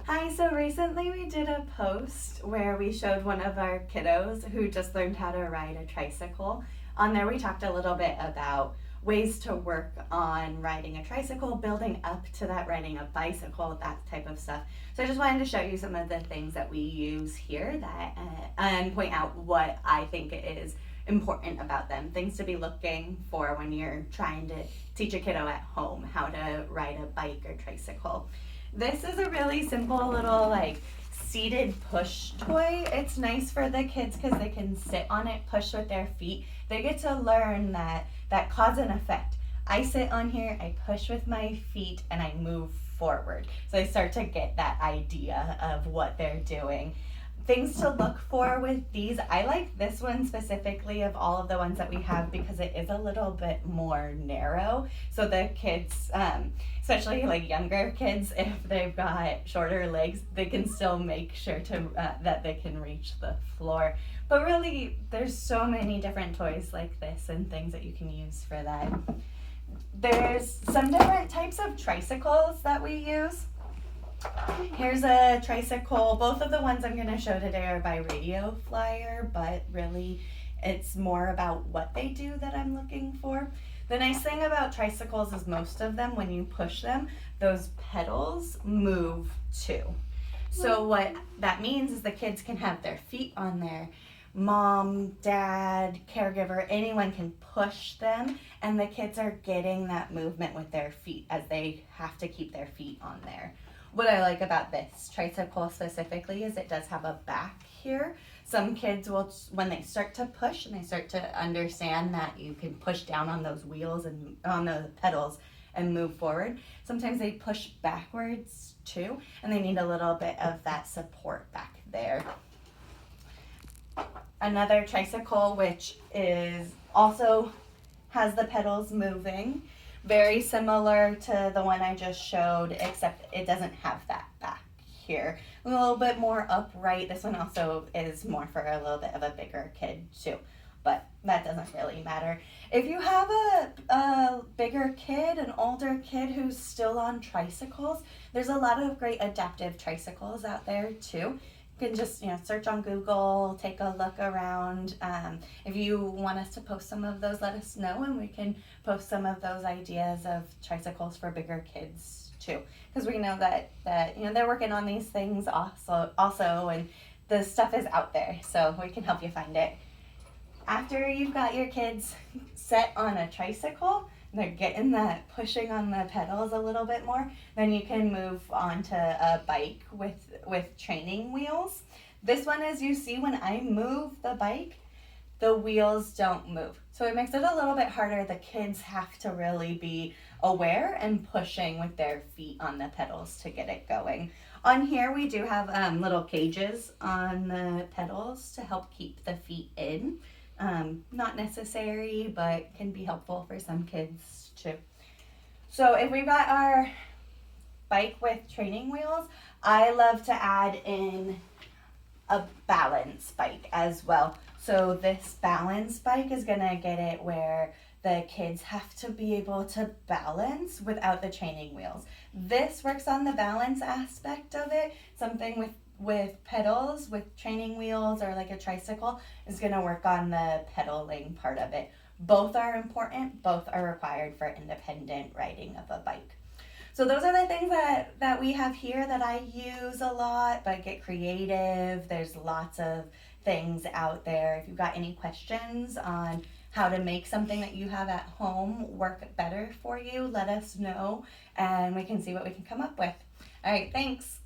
Hi, so recently we did a post where we showed one of our kiddos who just learned how to ride a tricycle. On there, we talked a little bit about ways to work on riding a tricycle, building up to that, riding a bicycle, that type of stuff. So I just wanted to show you some of the things that we use here that and point out what I think is important about them, things to be looking for when you're trying to teach a kiddo at home how to ride a bike or tricycle. This is a really simple little seated push toy. It's nice for the kids because they can sit on it, push with their feet. They get to learn that cause and effect. I sit on here, I push with my feet, and I move forward. So they start to get that idea of what they're doing. Things to look for with these, I like this one specifically of all of the ones that we have because it is a little bit more narrow. So the kids, especially like younger kids, if they've got shorter legs, they can still make sure to that they can reach the floor. But really, there's so many different toys like this and things that you can use for that. There's some different types of tricycles that we use. Here's a tricycle. Both of the ones I'm going to show today are by Radio Flyer, but really it's more about what they do that I'm looking for. The nice thing about tricycles is most of them, when you push them, those pedals move too. So what that means is the kids can have their feet on there. Mom, dad, caregiver, anyone can push them, and the kids are getting that movement with their feet as they have to keep their feet on there. What I like about this tricycle specifically is it does have a back here. Some kids will, when they start to push and they start to understand that you can push down on those wheels and on the pedals and move forward, sometimes they push backwards too, and they need a little bit of that support back there. Another tricycle, which is also has the pedals moving, very similar to the one I just showed, except it doesn't have that back here. A little bit more upright. This one also is more for a little bit of a bigger kid too, but that doesn't really matter. If you have a bigger kid, an older kid who's still on tricycles, there's a lot of great adaptive tricycles out there too. You can just search on Google, take a look around. If you want us to post some of those, let us know, and we can post some of those ideas of tricycles for bigger kids too. Because we know that they're working on these things also, and the stuff is out there, so we can help you find it. After you've got your kids set on a tricycle, they're getting that pushing on the pedals a little bit more, then you can move on to a bike with training wheels. This one, as you see, when I move the bike, the wheels don't move. So it makes it a little bit harder. The kids have to really be aware and pushing with their feet on the pedals to get it going. On here we do have little cages on the pedals to help keep the feet in. Not necessary, but can be helpful for some kids too. So if we've got our bike with training wheels, I love to add in a balance bike as well. So this balance bike is gonna get it where the kids have to be able to balance without the training wheels. This works on the balance aspect of it. Something with pedals, with training wheels, or like a tricycle is going to work on the pedaling part of it. Both are important, both are required for independent riding of a bike. So those are the things that we have here that I use a lot, but get creative. There's lots of things out there. If you've got any questions on how to make something that you have at home work better for you, let us know and we can see what we can come up with. All right, thanks.